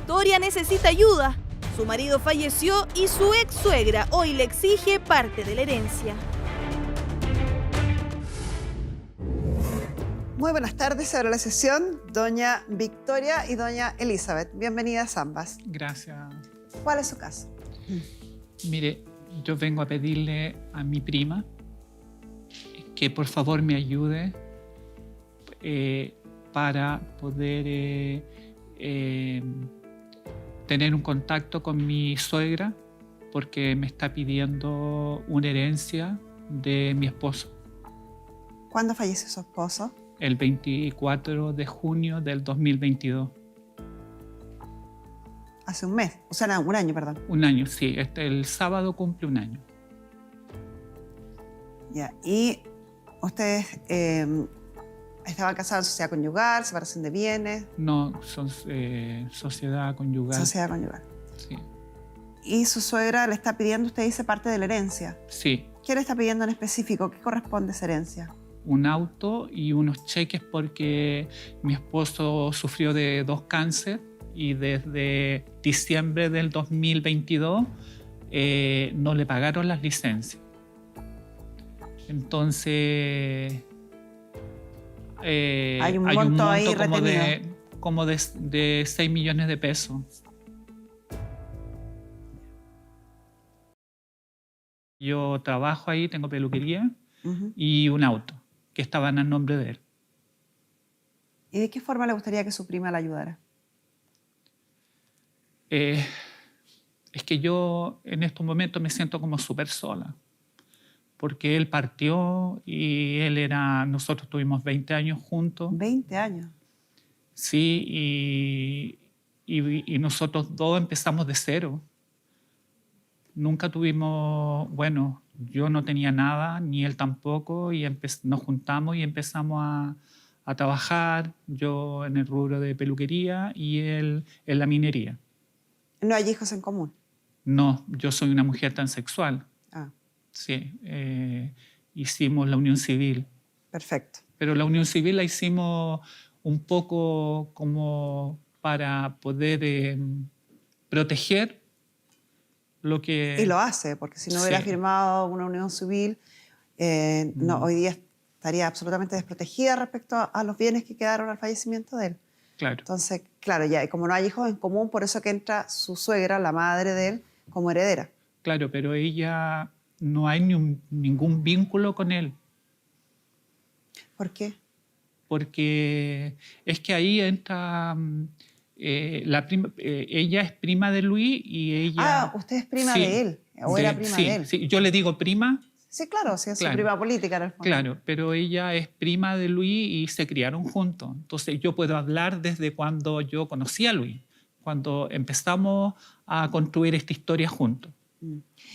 Victoria necesita ayuda. Su marido falleció y su ex suegra hoy le exige parte de la herencia. Muy buenas tardes, ahora la sesión, doña Victoria y doña Elizabeth. Bienvenidas ambas. Gracias. ¿Cuál es su caso? Mire, yo vengo a pedirle a mi prima que por favor me ayude para poder tener un contacto con mi suegra porque me está pidiendo una herencia de mi esposo. ¿Cuándo falleció su esposo? El 24 de junio del 2022. Hace un mes, o sea, no, un año, perdón. Un año, sí. El sábado cumple un año. Ya, y ustedes estaban casados en sociedad conyugal, separación de bienes. No, son sociedad conyugal. Sociedad conyugal. Sí. Y su suegra le está pidiendo, usted dice, parte de la herencia. Sí. ¿Qué le está pidiendo en específico? ¿Qué corresponde a esa herencia? Un auto y unos cheques porque mi esposo sufrió de 2 cánceres y desde diciembre del 2022 no le pagaron las licencias. Entonces hay un monto ahí retenido. como de 6 millones de pesos. Yo trabajo ahí, tengo peluquería y un auto que estaban a nombre de él. ¿Y de qué forma le gustaría que su prima la ayudara? Es que yo en estos momentos me siento como súper sola, porque él partió y nosotros tuvimos 20 años juntos. 20 años. Sí, y nosotros dos empezamos de cero. Nunca tuvimos, bueno, yo no tenía nada, ni él tampoco, y nos juntamos y empezamos a trabajar, yo en el rubro de peluquería y él en la minería. ¿No hay hijos en común? No, yo soy una mujer transexual. Ah. Sí, hicimos la unión civil. Perfecto. Pero la unión civil la hicimos un poco como para poder proteger lo que... Y lo hace, porque si no hubiera firmado una unión civil, hoy día estaría absolutamente desprotegida respecto a los bienes que quedaron al fallecimiento de él. Claro. Entonces, claro, ya, y como no hay hijos en común, por eso que entra su suegra, la madre de él, como heredera. Claro, pero ella no hay ningún vínculo con él. ¿Por qué? Porque es que ahí entra... ella es prima de Luis y ella... Ah, usted es prima de él, o era prima de él. Sí, yo le digo prima. Sí, claro, sí, es su prima política en el fondo. Claro, pero ella es prima de Luis y se criaron juntos. Entonces yo puedo hablar desde cuando yo conocí a Luis, cuando empezamos a construir esta historia juntos.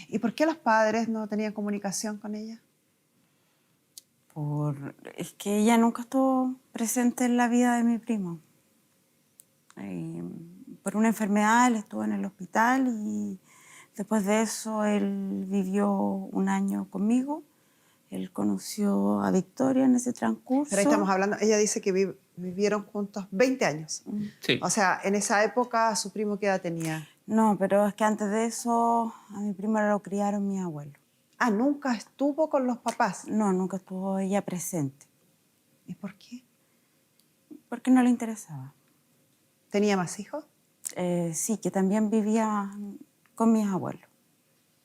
¿Y por qué los padres no tenían comunicación con ella? Es que ella nunca estuvo presente en la vida de mi primo. Por una enfermedad él estuvo en el hospital y después de eso él vivió un año conmigo. Él conoció a Victoria en ese transcurso. Pero ahí estamos hablando, ella dice que vivieron juntos 20 años. Sí. O sea, en esa época, ¿su primo qué edad tenía? No, pero es que antes de eso a mi primo lo criaron mis abuelos. Ah, ¿nunca estuvo con los papás? No, nunca estuvo ella presente. ¿Y por qué? Porque no le interesaba. ¿Tenía más hijos? Sí, que también vivía con mis abuelos.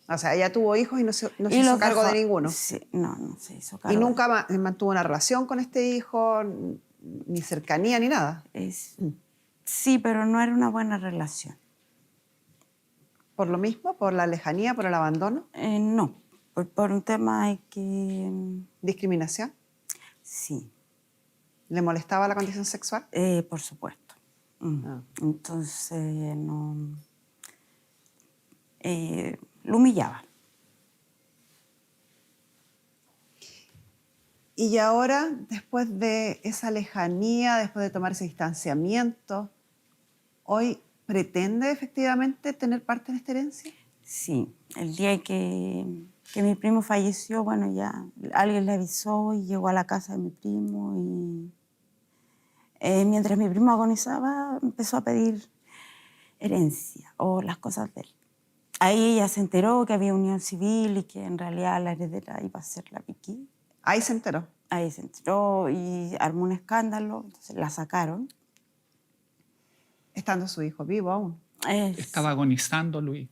O sea, ella tuvo hijos y no se hizo cargo de ninguno. Sí, no se hizo cargo. ¿Y nunca mantuvo una relación con este hijo, ni cercanía, ni nada? Sí, pero no era una buena relación. ¿Por lo mismo? ¿Por la lejanía? ¿Por el abandono? No, por un tema de que... ¿Discriminación? Sí. ¿Le molestaba la condición sexual? Por supuesto. Entonces, no... lo humillaba. Y ahora, después de esa lejanía, después de tomar ese distanciamiento, ¿hoy pretende efectivamente tener parte en esta herencia? Sí, el día que mi primo falleció, bueno, ya alguien le avisó y llegó a la casa de mi primo y mientras mi primo agonizaba empezó a pedir herencia o las cosas de él. Ahí ella se enteró que había unión civil y que en realidad la heredera iba a ser la Vicky. Ahí se enteró. Ahí se enteró y armó un escándalo, entonces la sacaron. Estando su hijo vivo aún. Estaba agonizando Luis,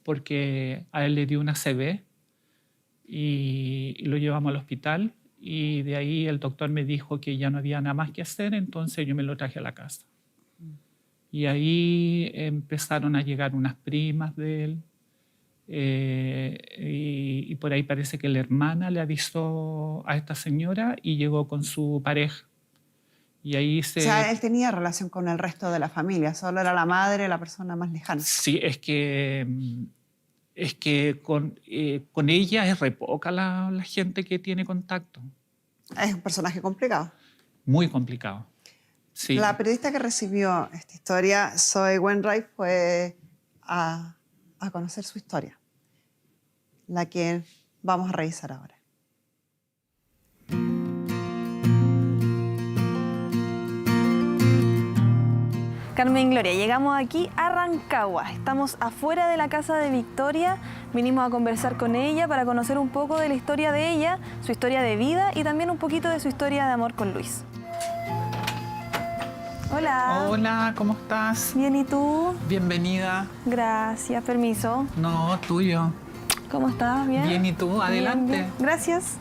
porque a él le dio una ACV y lo llevamos al hospital y de ahí el doctor me dijo que ya no había nada más que hacer, entonces yo me lo traje a la casa. Y ahí empezaron a llegar unas primas de él y por ahí parece que la hermana le avisó a esta señora y llegó con su pareja. Y ahí se... O sea, él tenía relación con el resto de la familia, solo era la madre, la persona más lejana. Sí, es que con ella es re poca la gente que tiene contacto. Es un personaje complicado. Muy complicado. Sí. La periodista que recibió esta historia, Zoe Wainwright, fue a conocer su historia, la que vamos a revisar ahora. Carmen Gloria, llegamos aquí a Rancagua. Estamos afuera de la casa de Victoria. Vinimos a conversar con ella para conocer un poco de la historia de ella, su historia de vida y también un poquito de su historia de amor con Luis. Hola. Hola, ¿cómo estás? Bien, ¿y tú? Bienvenida. Gracias, permiso. No, tuyo. ¿Cómo estás? ¿Bien? Bien, ¿y tú? Adelante. Bien, bien. Gracias.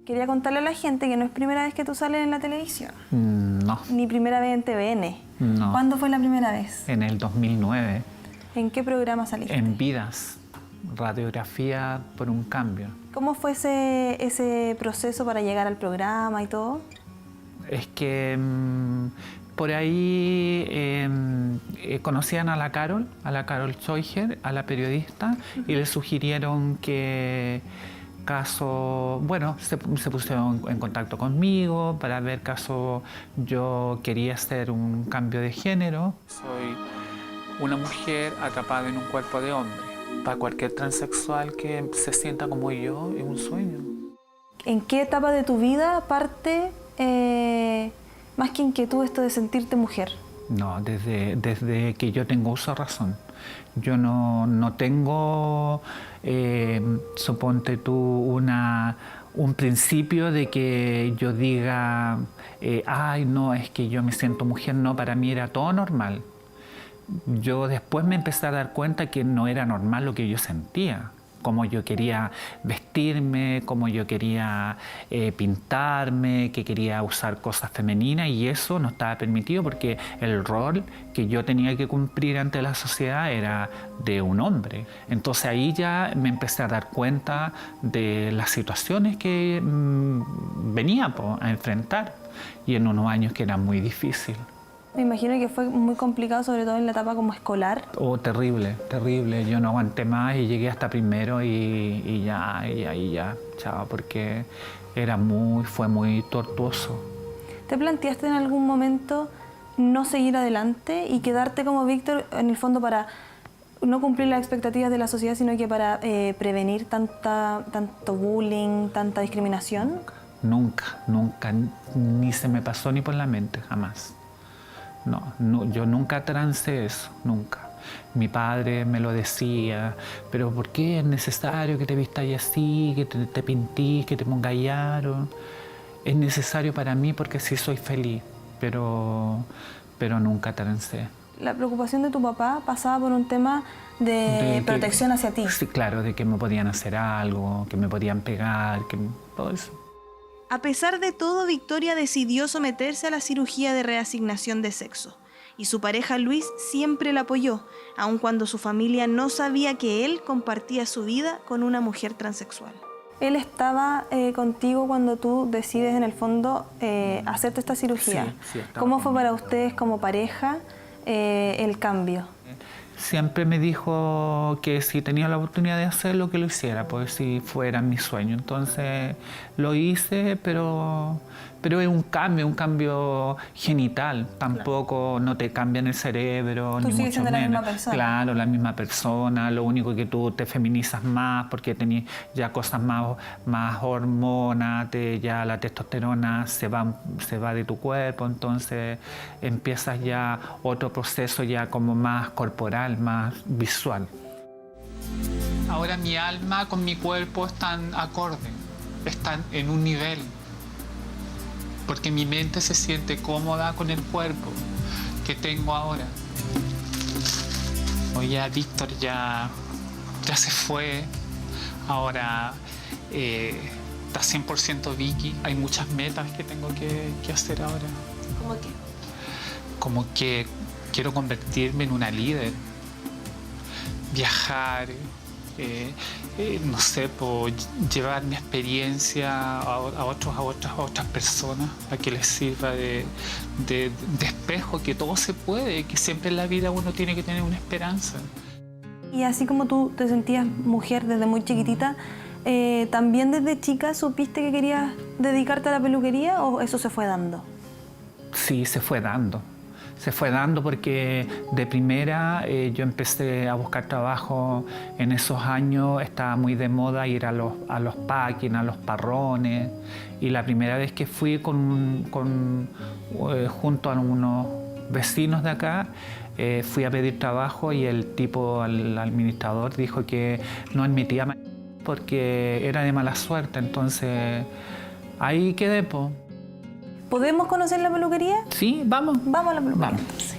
Quería contarle a la gente que no es primera vez que tú sales en la televisión, No, ni primera vez en TVN. no. ¿Cuándo fue la primera vez? En el 2009, ¿En qué programa saliste? en Vidas, Radiografía por un Cambio. ¿Cómo fue ese proceso para llegar al programa y todo? Es que por ahí conocían a la Carol Scheucher, a la periodista, y le sugirieron que se pusieron en contacto conmigo para ver caso yo quería hacer un cambio de género. Soy una mujer atrapada en un cuerpo de hombre. Para cualquier transexual que se sienta como yo, es un sueño. ¿En qué etapa de tu vida parte más que inquietud esto de sentirte mujer? No, desde que yo tengo uso de razón. Yo no tengo, suponte tú, un principio de que yo diga, ay, no, es que yo me siento mujer. No, para mí era todo normal. Yo después me empecé a dar cuenta que no era normal lo que yo sentía, cómo yo quería vestirme, cómo yo quería pintarme, que quería usar cosas femeninas, y eso no estaba permitido porque el rol que yo tenía que cumplir ante la sociedad era de un hombre. Entonces ahí ya me empecé a dar cuenta de las situaciones que venía a enfrentar, y en unos años que era muy difícil. Me imagino que fue muy complicado, sobre todo en la etapa como escolar. Oh, terrible, terrible. Yo no aguanté más y llegué hasta primero y ya, chao, porque fue muy tortuoso. ¿Te planteaste en algún momento no seguir adelante y quedarte como Víctor, en el fondo, para no cumplir las expectativas de la sociedad, sino que para prevenir tanto bullying, tanta discriminación? Nunca, ni se me pasó ni por la mente, jamás. No, yo nunca trancé eso, nunca. Mi padre me lo decía, pero ¿por qué es necesario que te vistas así, que te pintís, que te pongas aro? Es necesario para mí porque sí soy feliz, pero nunca trancé. La preocupación de tu papá pasaba por un tema de protección hacia ti. Sí, claro, de que me podían hacer algo, que me podían pegar, todo eso. A pesar de todo, Victoria decidió someterse a la cirugía de reasignación de sexo. Y su pareja Luis siempre la apoyó, aun cuando su familia no sabía que él compartía su vida con una mujer transexual. Él estaba contigo cuando tú decides, en el fondo, hacerte esta cirugía. Sí, estaba ¿Cómo fue conmigo. para ustedes como pareja el cambio? siempre me dijo que si tenía la oportunidad de hacerlo, que lo hiciera, pues si fuera mi sueño. Entonces lo hice, pero es un cambio genital. Tampoco no te cambian el cerebro, Tú ni sigues mucho siendo la menos. misma persona. Claro, la misma persona. Lo único que tú te feminizas más porque tenés ya cosas más hormonas, ya la testosterona se va de tu cuerpo, entonces empiezas ya otro proceso ya como más corporal, más visual. Ahora mi alma con mi cuerpo están acorde, están en un nivel, porque mi mente se siente cómoda con el cuerpo que tengo ahora. Oye, Víctor ya se fue, ahora está 100% Vicky. Hay muchas metas que tengo que hacer ahora. ¿Cómo qué? Como que quiero convertirme en una líder, viajar, no sé, llevar mi experiencia a otras personas, a que les sirva de espejo, que todo se puede, que siempre en la vida uno tiene que tener una esperanza. Y así como tú te sentías mujer desde muy chiquitita, ¿también desde chica supiste que querías dedicarte a la peluquería o eso se fue dando? Sí, se fue dando. Se fue dando porque de primera yo empecé a buscar trabajo en esos años, estaba muy de moda ir a los packing, a los parrones, y la primera vez que fui junto a unos vecinos de acá, fui a pedir trabajo y el tipo, el administrador, dijo que no admitía porque era de mala suerte, entonces ahí quedé, po. ¿Podemos conocer la peluquería? Sí, vamos. Vamos a la peluquería. Vamos. Entonces.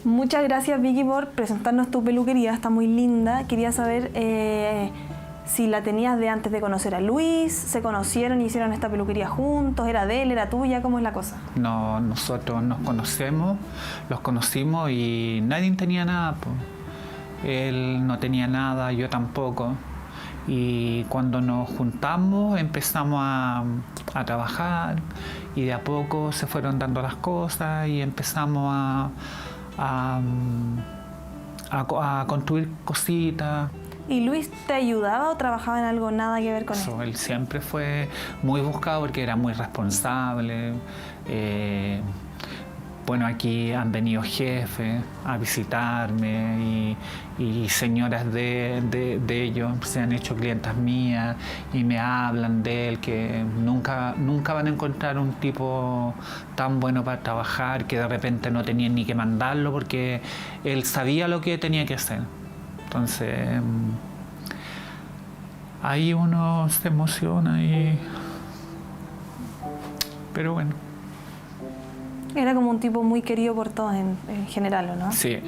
Muchas gracias, Vicky, por presentarnos tu peluquería. Está muy linda. Quería saber si la tenías de antes de conocer a Luis. ¿Se conocieron y hicieron esta peluquería juntos? ¿Era de él? ¿Era tuya? ¿Cómo es la cosa? No, nosotros nos conocimos y nadie tenía nada, po. Él no tenía nada, yo tampoco. Y cuando nos juntamos empezamos a trabajar y de a poco se fueron dando las cosas y empezamos a construir cositas. ¿Y Luis te ayudaba o trabajaba en algo nada que ver con él? Él siempre fue muy buscado porque era muy responsable. Bueno, aquí han venido jefes a visitarme y señoras de ellos se han hecho clientas mías y me hablan de él, que nunca van a encontrar un tipo tan bueno para trabajar, que de repente no tenían ni que mandarlo porque él sabía lo que tenía que hacer. Entonces, ahí uno se emociona pero bueno. Era como un tipo muy querido por todos en general, ¿o no? Sí.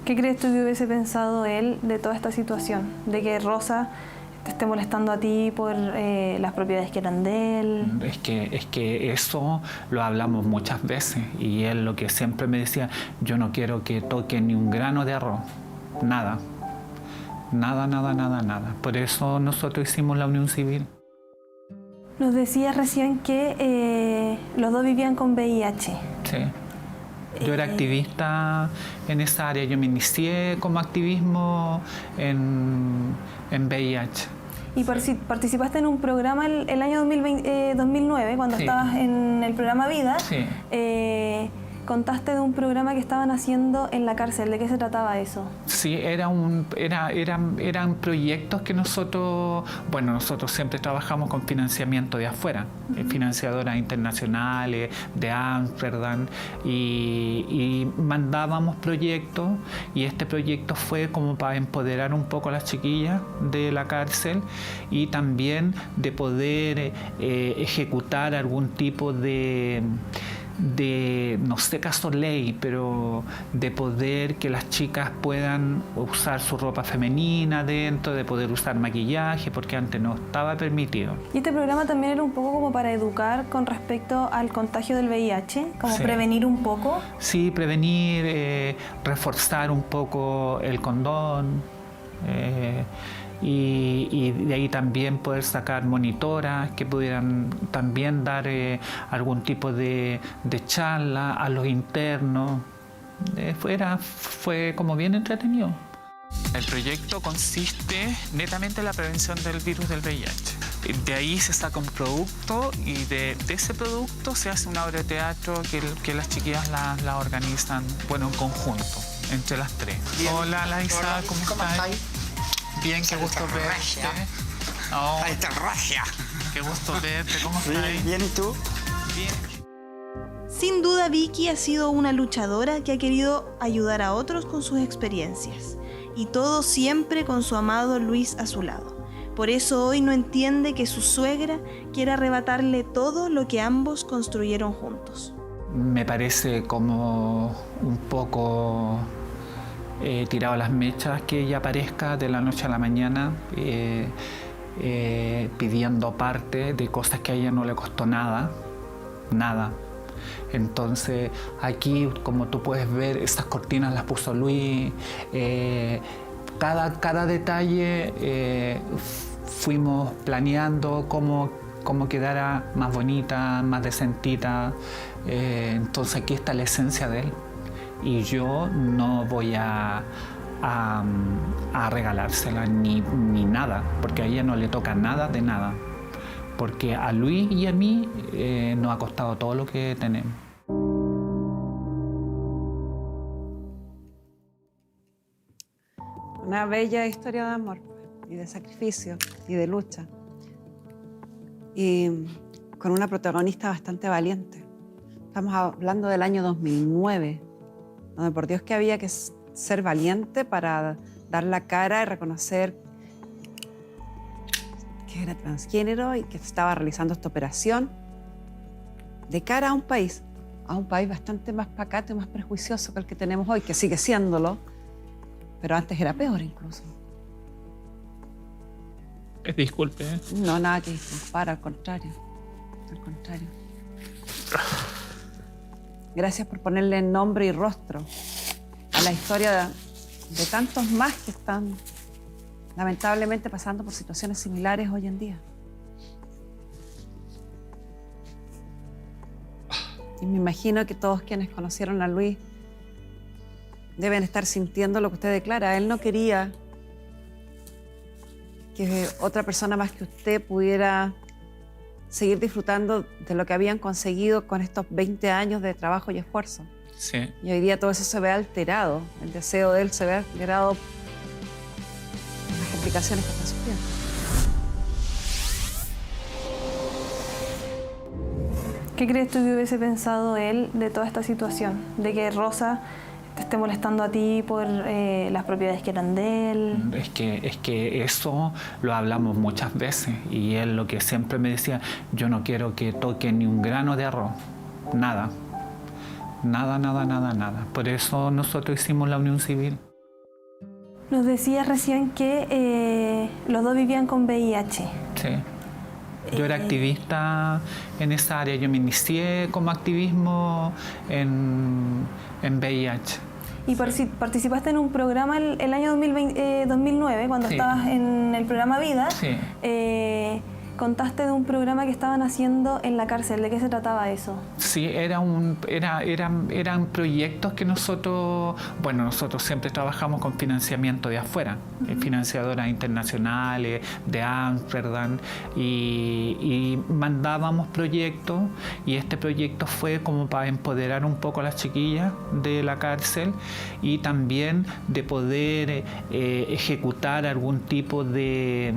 ¿Qué crees tú que hubiese pensado él de toda esta situación? De que Rosa te esté molestando a ti por las propiedades que eran de él. Es que eso lo hablamos muchas veces y él lo que siempre me decía, yo no quiero que toque ni un grano de arroz, nada. Nada. Por eso nosotros hicimos la unión civil. Nos decías recién que los dos vivían con VIH. Sí. Yo era activista en esa área. Yo me inicié como activismo en VIH. Y participaste en un programa el año 2009, cuando Sí. estabas en el programa Vida. Sí. Contaste de un programa que estaban haciendo en la cárcel. ¿De qué se trataba eso? Sí, eran proyectos que nosotros siempre trabajamos con financiamiento de afuera, financiadoras internacionales, de Ámsterdam, y mandábamos proyectos, y este proyecto fue como para empoderar un poco a las chiquillas de la cárcel y también de poder ejecutar algún tipo de no sé caso ley, pero de poder que las chicas puedan usar su ropa femenina dentro, de poder usar maquillaje, porque antes no estaba permitido. Y este programa también era un poco como para educar con respecto al contagio del VIH, como Sí. prevenir un poco. Sí, prevenir, reforzar un poco el condón, y de ahí también poder sacar monitoras que pudieran también dar algún tipo de charla a los internos. Fue como bien entretenido. El proyecto consiste netamente en la prevención del virus del VIH. De ahí se saca un producto y de ese producto se hace una obra de teatro que las chiquillas la organizan, bueno, en conjunto, entre las tres. Bien. Hola, Laisa, ¿cómo estás? Bien, qué gusto verte. Oh, qué gusto verte, ¿cómo estás? Bien, ¿y tú? Bien. Sin duda, Vicky ha sido una luchadora que ha querido ayudar a otros con sus experiencias. Y todo siempre con su amado Luis a su lado. Por eso hoy no entiende que su suegra quiera arrebatarle todo lo que ambos construyeron juntos. Me parece como un poco tirado a las mechas que ella aparezca de la noche a la mañana pidiendo parte de cosas que a ella no le costó nada. Entonces aquí, como tú puedes ver, estas cortinas las puso Luis. Cada detalle fuimos planeando cómo quedara más bonita, más decentita. Entonces aquí está la esencia de él. Y yo no voy a regalársela ni nada, porque a ella no le toca nada de nada. Porque a Luis y a mí nos ha costado todo lo que tenemos. Una bella historia de amor y de sacrificio y de lucha. Y con una protagonista bastante valiente. Estamos hablando del año 2009, donde por Dios que había que ser valiente para dar la cara y reconocer que era transgénero y que estaba realizando esta operación de cara a un país bastante más pacato y más prejuicioso que el que tenemos hoy, que sigue siéndolo, pero antes era peor incluso. Disculpe. No, nada que disculpar, al contrario. Al contrario. Gracias por ponerle nombre y rostro a la historia de tantos más que están lamentablemente pasando por situaciones similares hoy en día. Y me imagino que todos quienes conocieron a Luis deben estar sintiendo lo que usted declara. Él no quería que otra persona más que usted pudiera seguir disfrutando de lo que habían conseguido con estos 20 años de trabajo y esfuerzo. Sí. Y hoy día todo eso se ve alterado. El deseo de él se ve alterado por las complicaciones que está sufriendo. ¿Qué crees tú que hubiese pensado él de toda esta situación? De que Rosa te esté molestando a ti por las propiedades que eran de él. Es que eso lo hablamos muchas veces y él lo que siempre me decía, yo no quiero que toque ni un grano de arroz, nada. Nada. Por eso nosotros hicimos la unión civil. Nos decías recién que los dos vivían con VIH. Sí. Yo era activista en esa área. Yo me inicié como activismo en VIH. Y participaste en un programa el año 2009, cuando Sí. estabas en el programa Vida. Sí. Contaste de un programa que estaban haciendo en la cárcel. ¿De qué se trataba eso? Sí, eran proyectos que nosotros siempre trabajamos con financiamiento de afuera, financiadoras internacionales, de Amsterdam, y mandábamos proyectos, y este proyecto fue como para empoderar un poco a las chiquillas de la cárcel y también de poder ejecutar algún tipo de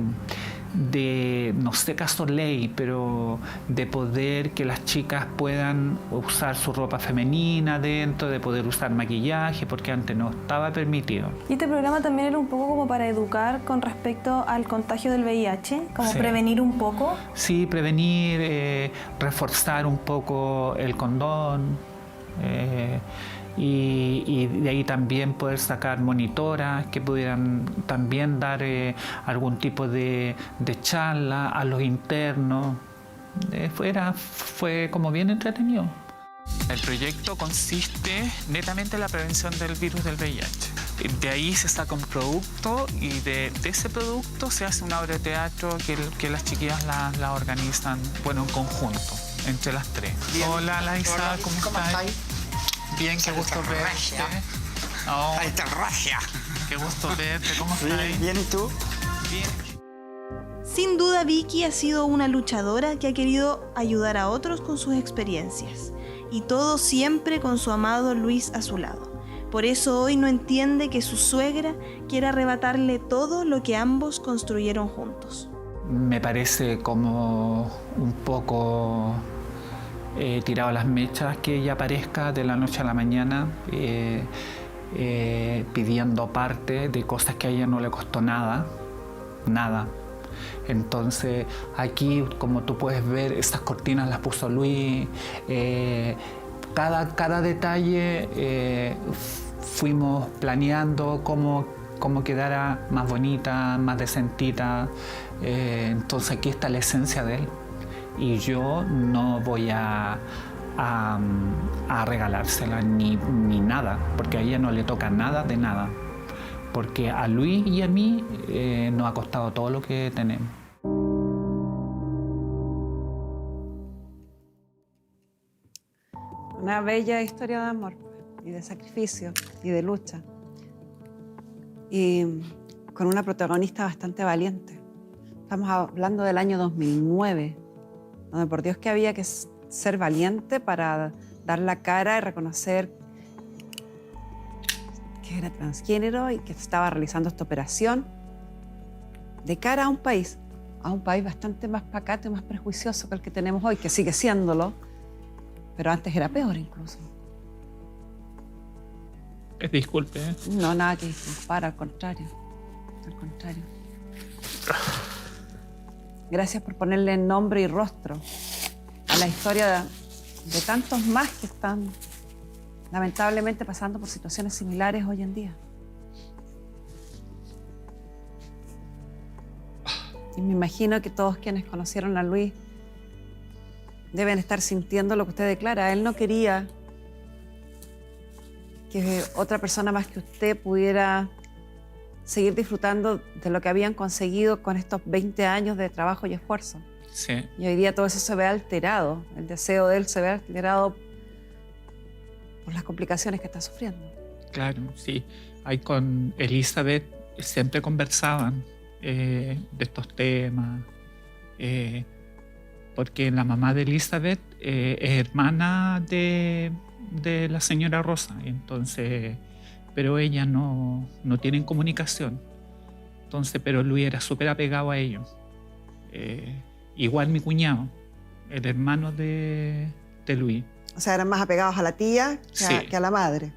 no sé caso ley, pero de poder que las chicas puedan usar su ropa femenina dentro, de poder usar maquillaje, porque antes no estaba permitido. Y este programa también era un poco como para educar con respecto al contagio del VIH, como Sí. prevenir un poco. Sí, prevenir, reforzar un poco el condón. Y de ahí también poder sacar monitoras que pudieran también dar algún tipo de charla a los internos. Fue como bien entretenido. El proyecto consiste netamente en la prevención del virus del VIH. De ahí se saca un producto y de ese producto se hace una obra de teatro que las chiquillas la organizan, bueno, en conjunto, entre las tres. Bien. Hola, Laisa, Hola, ¿cómo ¿cómo estás? estáis? Bien, qué gusto Regia. verte. Oh, Ahí está regia. qué gusto verte, ¿cómo estás? Bien, bien, ¿y tú? Bien. Sin duda, Vicky ha sido una luchadora que ha querido ayudar a otros con sus experiencias, y todo siempre con su amado Luis a su lado. Por eso hoy no entiende que su suegra quiera arrebatarle todo lo que ambos construyeron juntos. Me parece como un poco tirado a las mechas que ella aparezca de la noche a la mañana pidiendo parte de cosas que a ella no le costó nada, nada. Entonces aquí, como tú puedes ver, estas cortinas las puso Luis. Cada detalle fuimos planeando cómo quedara más bonita, más decentita. Entonces aquí está la esencia de él. Y yo no voy a regalársela ni nada, porque a ella no le toca nada de nada. Porque a Luis y a mí nos ha costado todo lo que tenemos. Una bella historia de amor y de sacrificio y de lucha. Y con una protagonista bastante valiente. Estamos hablando del año 2009, donde por Dios que había que ser valiente para dar la cara y reconocer que era transgénero y que estaba realizando esta operación de cara a un país bastante más pacato y más prejuicioso que el que tenemos hoy, que sigue siéndolo, pero antes era peor incluso. Disculpe. No, nada que disculpar, al contrario. Al contrario. Gracias por ponerle nombre y rostro a la historia de tantos más que están lamentablemente pasando por situaciones similares hoy en día. Y me imagino que todos quienes conocieron a Luis deben estar sintiendo lo que usted declara. Él no quería que otra persona más que usted pudiera seguir disfrutando de lo que habían conseguido con estos 20 años de trabajo y esfuerzo. Sí. Y hoy día todo eso se ve alterado. El deseo de él se ve alterado por las complicaciones que está sufriendo. Claro, sí. Ahí con Elizabeth siempre conversaban de estos temas, porque la mamá de Elizabeth es hermana de la señora Rosa, entonces, pero ella no tienen comunicación. Entonces, pero Luis era súper apegado a ellos. Igual mi cuñado, el hermano de Luis. O sea, eran más apegados a la tía que a la madre.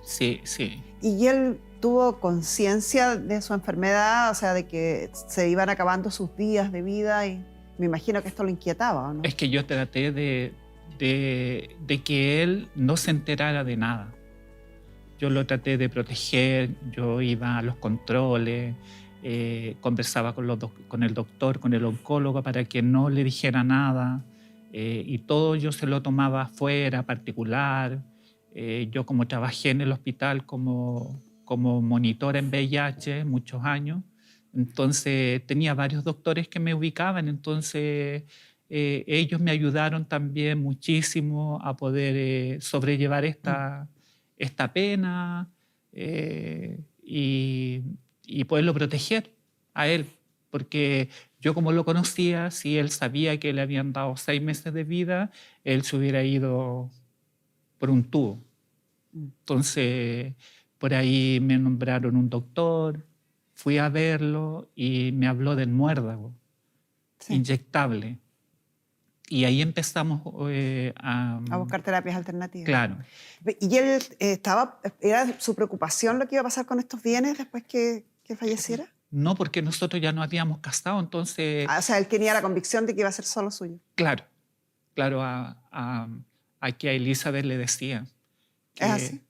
Sí, sí. ¿Y él tuvo conciencia de su enfermedad? O sea, de que se iban acabando sus días de vida, y me imagino que esto lo inquietaba, ¿o no? Es que yo traté de que él no se enterara de nada. Yo lo traté de proteger, yo iba a los controles, conversaba con el doctor, con el oncólogo para que no le dijera nada, y todo yo se lo tomaba fuera, particular. Yo como trabajé en el hospital como monitora en VIH muchos años, entonces tenía varios doctores que me ubicaban, entonces ellos me ayudaron también muchísimo a poder sobrellevar esta pena y poderlo proteger a él, porque yo como lo conocía, si él sabía que le habían dado 6 meses de vida, él se hubiera ido por un tubo. Entonces, por ahí me nombraron un doctor, fui a verlo y me habló del muérdago inyectable. Y ahí empezamos A buscar terapias alternativas. Claro. ¿Y él era su preocupación lo que iba a pasar con estos bienes después que falleciera? No, porque nosotros ya nos habíamos casado, entonces... O sea, él tenía la convicción de que iba a ser solo suyo. Claro, aquí a Elizabeth le decía. ¿Es así?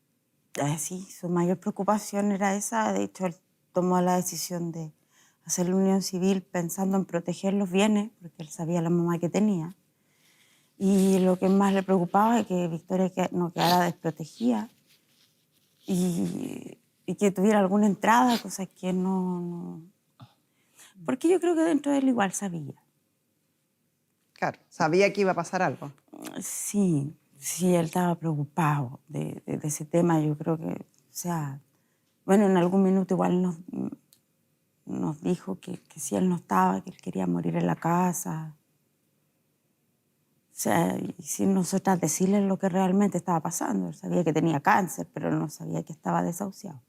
Sí, su mayor preocupación era esa. De hecho, él tomó la decisión de hacer la unión civil pensando en proteger los bienes, porque él sabía la mamá que tenía. Y lo que más le preocupaba es que Victoria no quedara desprotegida. Y y que tuviera alguna entrada, cosa que no... Porque yo creo que dentro de él igual sabía. Claro, sabía que iba a pasar algo. Sí, sí, él estaba preocupado de ese tema. Yo creo que, o sea, bueno, en algún minuto igual nos dijo que si él no estaba, que él quería morir en la casa. O sea, y sin nosotras decirle lo que realmente estaba pasando. Él sabía que tenía cáncer, pero no sabía que estaba desahuciado.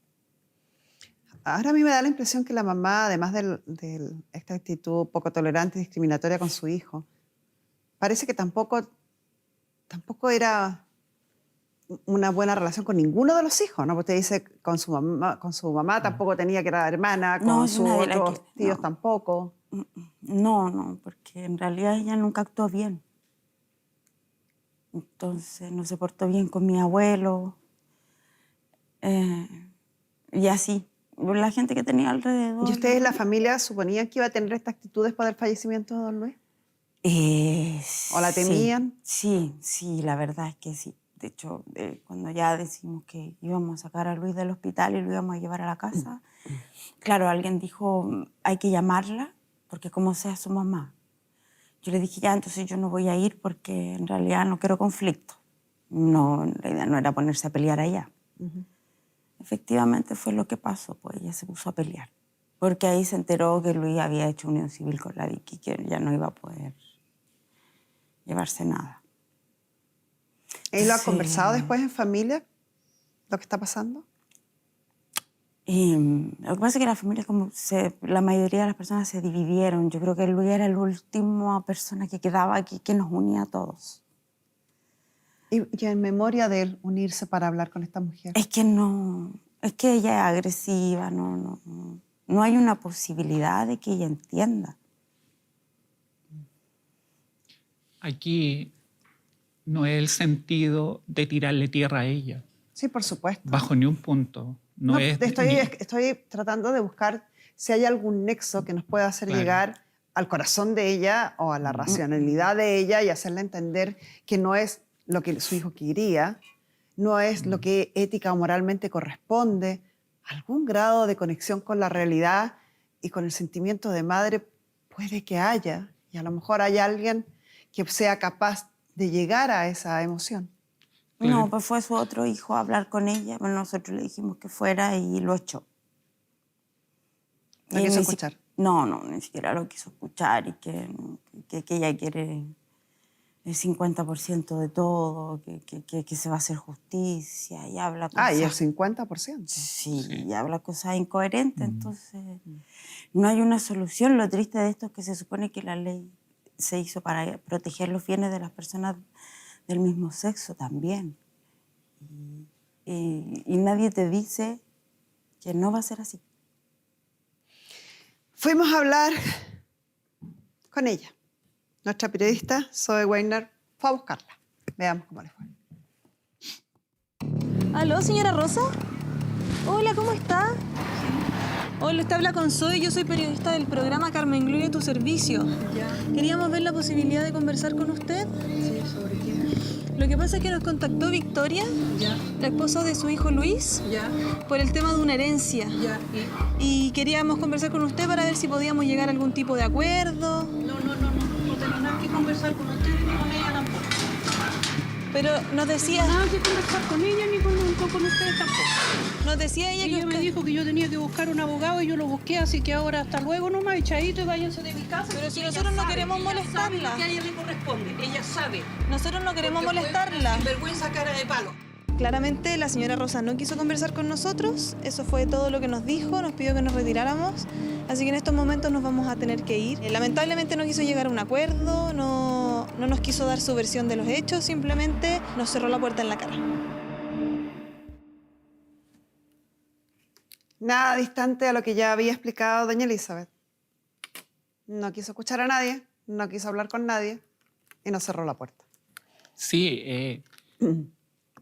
Ahora a mí me da la impresión que la mamá, además de esta actitud poco tolerante y discriminatoria con su hijo, parece que tampoco era una buena relación con ninguno de los hijos, ¿no? Porque usted dice con su mamá tampoco tenía, que era hermana, con No, sus nadie la otros quiere, tíos no. tampoco. No, porque en realidad ella nunca actuó bien. Entonces no se portó bien con mi abuelo. Y así, la gente que tenía alrededor. ¿Y ustedes, la familia, suponían que iba a tener esta actitud después del fallecimiento de don Luis? ¿O la temían? Sí, la verdad es que sí. De hecho, cuando ya decimos que íbamos a sacar a Luis del hospital y lo íbamos a llevar a la casa, claro, alguien dijo, hay que llamarla, porque como sea su mamá. Yo le dije, ya, entonces yo no voy a ir porque en realidad no quiero conflicto. No, la idea no era ponerse a pelear allá. Efectivamente fue lo que pasó, pues ella se puso a pelear. Porque ahí se enteró que Luis había hecho unión civil con la Vicky, que ya no iba a poder llevarse nada. ¿Y lo han Sí. conversado después en familia, lo que está pasando? Y lo que pasa es que la familia, la mayoría de las personas se dividieron. Yo creo que Luis era la última persona que quedaba aquí, que nos unía a todos. Y en memoria de él, unirse para hablar con esta mujer. Es que ella es agresiva, no hay una posibilidad de que ella entienda. Aquí no es el sentido de tirarle tierra a ella, Sí, por supuesto. bajo ni un punto. No es Estoy tratando de buscar si hay algún nexo que nos pueda hacer Claro. llegar al corazón de ella o a la racionalidad de ella y hacerle entender que no es lo que su hijo quería, no es lo que ética o moralmente corresponde. Algún grado de conexión con la realidad y con el sentimiento de madre puede que haya, y a lo mejor hay alguien que sea capaz de llegar a esa emoción. Claro. No, pues fue su otro hijo a hablar con ella. Bueno, nosotros le dijimos que fuera y lo echó. ¿No Y quiso ni escuchar? No, ni siquiera lo quiso escuchar y que ella quiere el 50% de todo, que se va a hacer justicia y habla cosas... Y el 50%. Sí, y habla cosas incoherentes, entonces no hay una solución. Lo triste de esto es que se supone que la ley se hizo para proteger los bienes de las personas del mismo sexo también. Y nadie te dice que no va a ser así. Fuimos a hablar con ella. Nuestra periodista, Zoe Weiner, fue a buscarla. Veamos cómo le fue. ¿Aló, señora Rosa? Hola, ¿cómo está? Hola, usted habla con Zoe, yo soy periodista del programa Carmen Gloria a tu servicio. Ya, Queríamos ver la posibilidad de conversar con usted. sí, ¿sobre qué? Lo que pasa es que nos contactó Victoria, Ya, la esposa de su hijo Luis, ya, por el tema de una herencia. ya. Y queríamos conversar con usted para ver si podíamos llegar a algún tipo de acuerdo. No tengo nada que conversar con ustedes ni con ella tampoco. Pero nos decía, Nada que conversar con ella ni con ustedes tampoco. nos decía ella que Ella me usted... dijo que yo tenía que buscar un abogado y yo lo busqué, así que ahora hasta luego nomás, echadito y váyanse de mi casa. Pero si Ella nosotros no sabe, queremos ella sabe molestarla. lo que a ella le corresponde, ella sabe. Nosotros no queremos Porque fue molestarla. una vergüenza cara de palo. Claramente la señora Rosa no quiso conversar con nosotros, eso fue todo lo que nos dijo, nos pidió que nos retiráramos, así que en estos momentos nos vamos a tener que ir. Lamentablemente no quiso llegar a un acuerdo, no nos quiso dar su versión de los hechos, simplemente nos cerró la puerta en la cara. Nada distante a lo que ya había explicado doña Elizabeth. No quiso escuchar a nadie, no quiso hablar con nadie y nos cerró la puerta. Sí,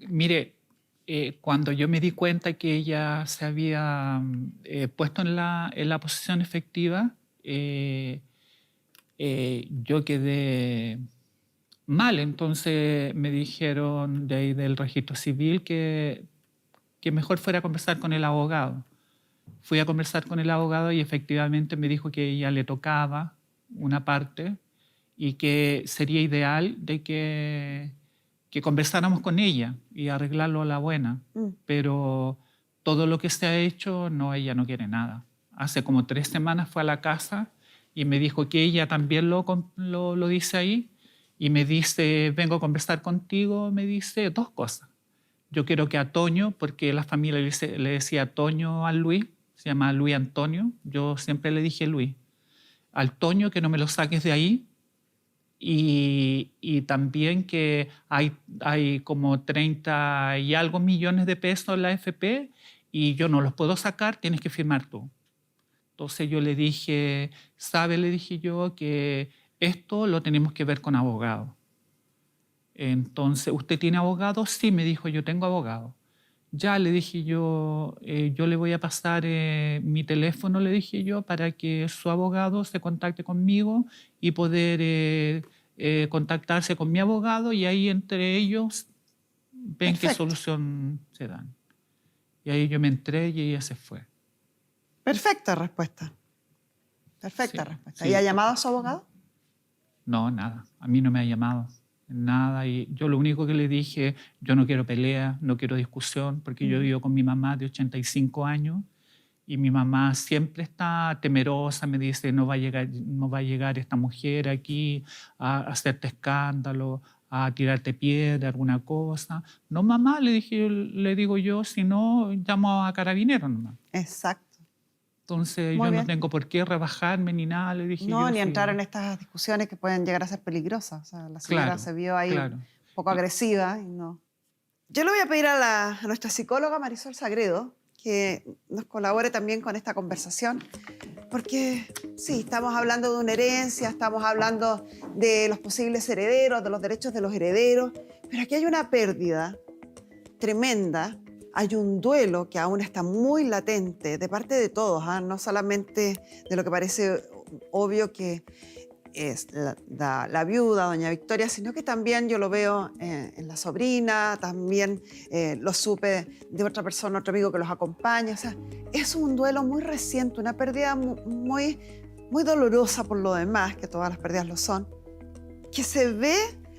mire, cuando yo me di cuenta que ella se había puesto en la posición efectiva, yo quedé mal. Entonces me dijeron de ahí del registro civil que que mejor fuera a conversar con el abogado. Fui a conversar con el abogado y efectivamente me dijo que ella le tocaba una parte y que sería ideal de que conversáramos con ella y arreglarlo a la buena. Pero todo lo que se ha hecho, no, ella no quiere nada. Hace como 3 semanas fue a la casa y me dijo que ella también lo dice ahí y me dice, vengo a conversar contigo, me dice 2 cosas. Yo quiero que a Toño, porque la familia le decía Toño a Luis, se llama Luis Antonio, yo siempre le dije Luis, al Toño que no me lo saques de ahí y también que hay como 30 y algo millones de pesos en la AFP y yo no los puedo sacar, tienes que firmar tú. Entonces yo le dije, ¿sabe? Le dije yo que esto lo tenemos que ver con abogado. Entonces, ¿usted tiene abogado? Sí, me dijo, yo tengo abogado. Ya, le dije yo le voy a pasar mi teléfono, le dije yo, para que su abogado se contacte conmigo y poder contactarse con mi abogado y ahí entre ellos ven qué solución se dan. Y ahí yo me entré y ella se fue. Perfecta respuesta. Perfecta Sí, respuesta. sí. ¿Y ha llamado a su abogado? No, nada. A mí no me ha llamado. Nada. Y yo lo único que le dije, yo no quiero pelea, no quiero discusión, porque yo vivo con mi mamá de 85 años y mi mamá siempre está temerosa, me dice, no va a llegar esta mujer aquí a hacerte escándalo, a tirarte piedra, alguna cosa. No, mamá, le digo yo, si no, llamo a carabineros nomás. Exacto. Entonces Muy yo bien. no tengo por qué rebajarme ni nada, le dije No, yo. ni sí. entrar en estas discusiones que pueden llegar a ser peligrosas. O sea, la señora Claro, se vio ahí claro. un poco agresiva y no. Yo le voy a pedir a nuestra psicóloga Marisol Sagredo que nos colabore también con esta conversación, porque sí, estamos hablando de una herencia, estamos hablando de los posibles herederos, de los derechos de los herederos, pero aquí hay una pérdida tremenda, hay un duelo que aún está muy latente de parte de todos, no solamente de lo que parece obvio que es la viuda, doña Victoria, sino que también yo lo veo en la sobrina, también lo supe de otra persona, otro amigo que los acompaña. O sea, es un duelo muy reciente, una pérdida muy, muy dolorosa por lo demás, que todas las pérdidas lo son, que se ve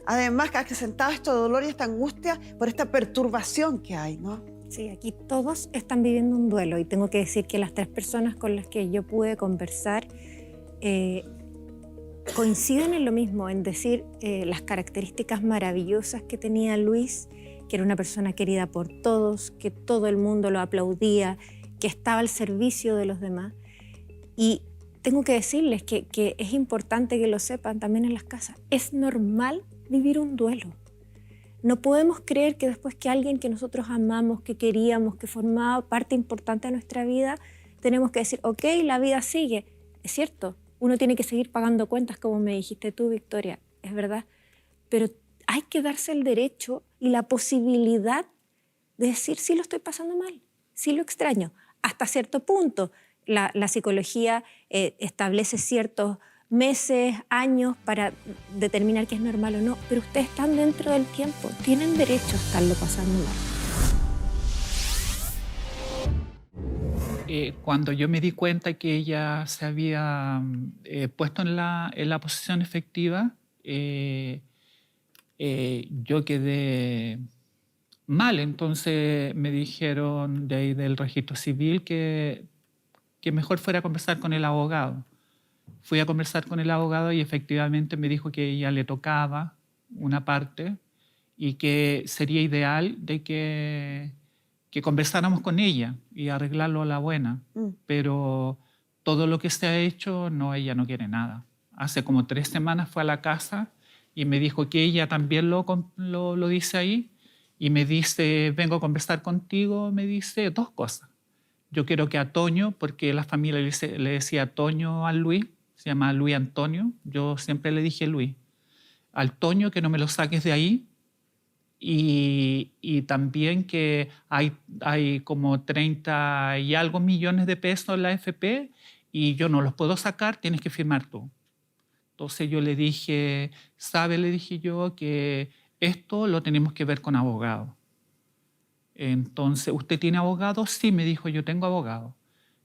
además que acrecentado este dolor y esta angustia por esta perturbación que hay, ¿no? Sí, aquí todos están viviendo un duelo y tengo que decir que las 3 personas con las que yo pude conversar coinciden en lo mismo, en decir las características maravillosas que tenía Luis, que era una persona querida por todos, que todo el mundo lo aplaudía, que estaba al servicio de los demás. Y tengo que decirles que es importante que lo sepan también en las casas. Es normal vivir un duelo. No podemos creer que después que alguien que nosotros amamos, que queríamos, que formaba parte importante de nuestra vida, tenemos que decir, ok, la vida sigue. Es cierto, uno tiene que seguir pagando cuentas, como me dijiste tú, Victoria, es verdad. Pero hay que darse el derecho y la posibilidad de decir, sí lo estoy pasando mal, sí lo extraño. Hasta cierto punto, la psicología establece ciertos meses, años para determinar qué es normal o no, pero ustedes están dentro del tiempo, tienen derecho a estarlo pasando mal. Cuando yo me di cuenta que ella se había puesto en la posición efectiva, yo quedé mal. Entonces me dijeron de ahí del registro civil que mejor fuera a conversar con el abogado. Fui a conversar con el abogado y efectivamente me dijo que ella le tocaba una parte y que sería ideal de que conversáramos con ella y arreglarlo a la buena. Pero todo lo que se ha hecho, no, ella no quiere nada. Hace como 3 semanas fue a la casa y me dijo que ella también lo dice ahí y me dice, vengo a conversar contigo, me dice 2 cosas. Yo quiero que a Toño, porque la familia le decía Toño a Luis, se llama Luis Antonio, yo siempre le dije Luis, al Toño que no me lo saques de ahí y también que hay como 30 y algo millones de pesos en la AFP y yo no los puedo sacar, tienes que firmar tú. Entonces yo le dije, ¿sabe? Le dije yo que esto lo tenemos que ver con abogado. Entonces, ¿usted tiene abogado? Sí, me dijo, yo tengo abogado.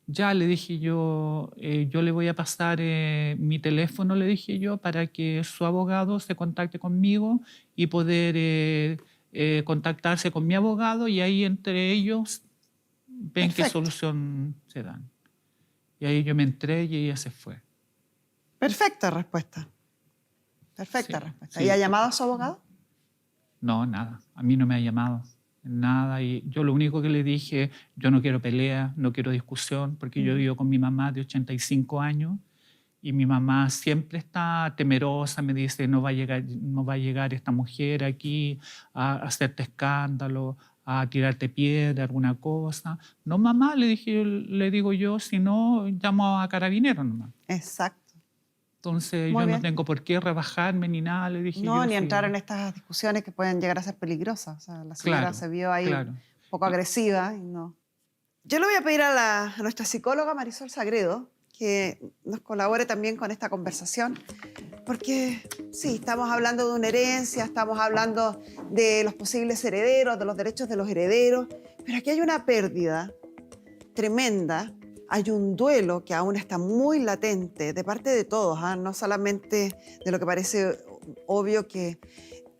Ya, le dije yo, yo le voy a pasar mi teléfono, le dije yo, para que su abogado se contacte conmigo y poder contactarse con mi abogado y ahí entre ellos ven qué solución se dan. Y ahí yo me entré y ella se fue. Perfecta respuesta. Perfecta Sí, respuesta. sí. ¿Y ha llamado a su abogado? No, nada. A mí no me ha llamado. Nada. Y yo lo único que le dije, yo no quiero pelea, no quiero discusión, porque yo vivo con mi mamá de 85 años y mi mamá siempre está temerosa, me dice, no va a llegar esta mujer aquí a hacerte escándalo, a tirarte piedra, alguna cosa. No, mamá, le digo yo, si no, llamo a carabineros nomás. Exacto. Entonces Muy yo bien. no tengo por qué rebajarme ni nada, le dije No, yo. ni sí. entrar en estas discusiones que pueden llegar a ser peligrosas. O sea, la señora Claro, se vio ahí claro. un poco agresiva y no. Yo le voy a pedir a nuestra psicóloga Marisol Sagredo que nos colabore también con esta conversación, porque sí, estamos hablando de una herencia, estamos hablando de los posibles herederos, de los derechos de los herederos, pero aquí hay una pérdida tremenda, hay un duelo que aún está muy latente de parte de todos, no solamente de lo que parece obvio que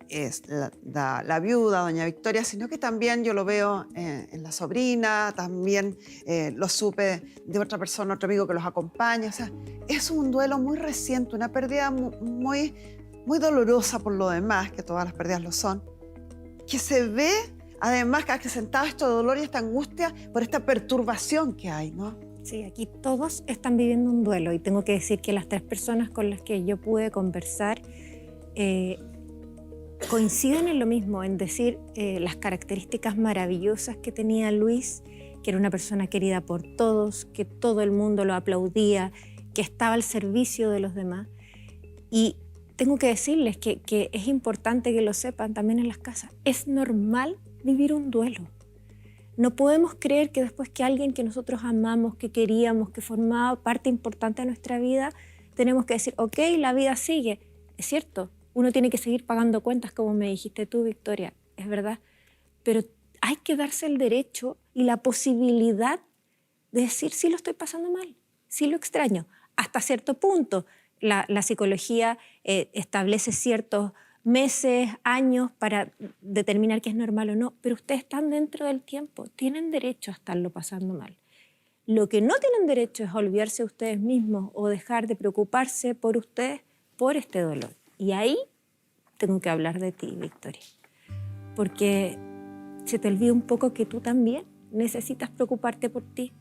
es la viuda, doña Victoria, sino que también yo lo veo en la sobrina, también lo supe de otra persona, otro amigo que los acompaña. O sea, es un duelo muy reciente, una pérdida muy, muy dolorosa por lo demás, que todas las pérdidas lo son, que se ve además que acrecentado este dolor y esta angustia por esta perturbación que hay, ¿no? Sí, aquí todos están viviendo un duelo y tengo que decir que las 3 personas con las que yo pude conversar coinciden en lo mismo, en decir las características maravillosas que tenía Luis, que era una persona querida por todos, que todo el mundo lo aplaudía, que estaba al servicio de los demás. Y tengo que decirles que es importante que lo sepan también en las casas. Es normal vivir un duelo. No podemos creer que después que alguien que nosotros amamos, que queríamos, que formaba parte importante de nuestra vida, tenemos que decir, ok, la vida sigue. Es cierto, uno tiene que seguir pagando cuentas, como me dijiste tú, Victoria, es verdad. Pero hay que darse el derecho y la posibilidad de decir, sí lo estoy pasando mal, sí lo extraño. Hasta cierto punto, la psicología establece ciertos meses, años para determinar qué es normal o no, pero ustedes están dentro del tiempo, tienen derecho a estarlo pasando mal. Lo que no tienen derecho es a olvidarse de ustedes mismos o dejar de preocuparse por ustedes por este dolor. Y ahí tengo que hablar de ti, Victoria, porque se te olvida un poco que tú también necesitas preocuparte por ti,